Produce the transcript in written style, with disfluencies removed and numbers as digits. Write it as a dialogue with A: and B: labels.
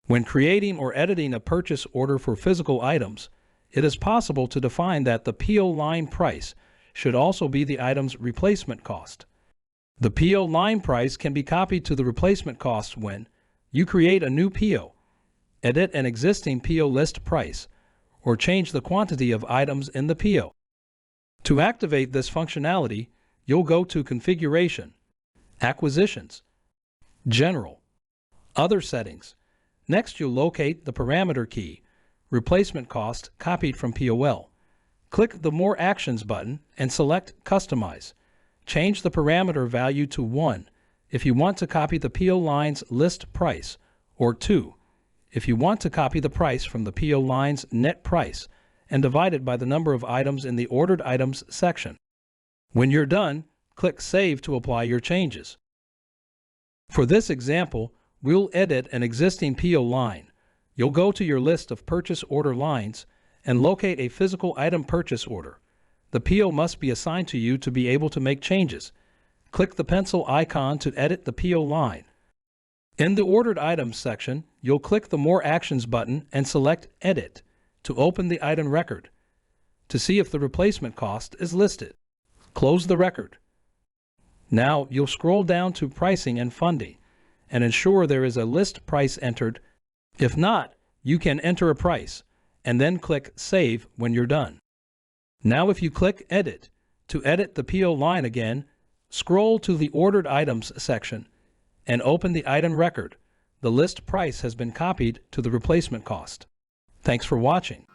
A: When creating or editing a purchase order for physical items, it is possible to define that the PO line price should also be the item's replacement cost. The PO line price can be copied to the replacement cost when you create a new PO, edit an existing PO list price, or change the quantity of items in the PO. To activate this functionality, you'll go to Configuration, Acquisitions, General, Other Settings. Next, you'll locate the parameter key, Replacement Cost copied from POL. Click the More Actions button and select Customize. Change the parameter value to 1 if you want to copy the PO line's list price, or 2 if you want to copy the price from the PO line's net price and divide it by the number of items in the Ordered Items section. When you're done, click Save to apply your changes. For this example, we'll edit an existing PO line. You'll go to your list of purchase order lines and locate a physical item purchase order. The PO must be assigned to you to be able to make changes. Click the pencil icon to edit the PO line. In the Ordered Items section, you'll click the More Actions button and select Edit to open the item record to see if the replacement cost is listed. Close the record. Now you'll scroll down to Pricing and Funding and ensure there is a list price entered. If not, you can enter a price and then click Save when you're done. Now if you click Edit to edit the PO line again, scroll to the Ordered Items section and open the item record. The list price has been copied to the replacement cost. Thanks for watching.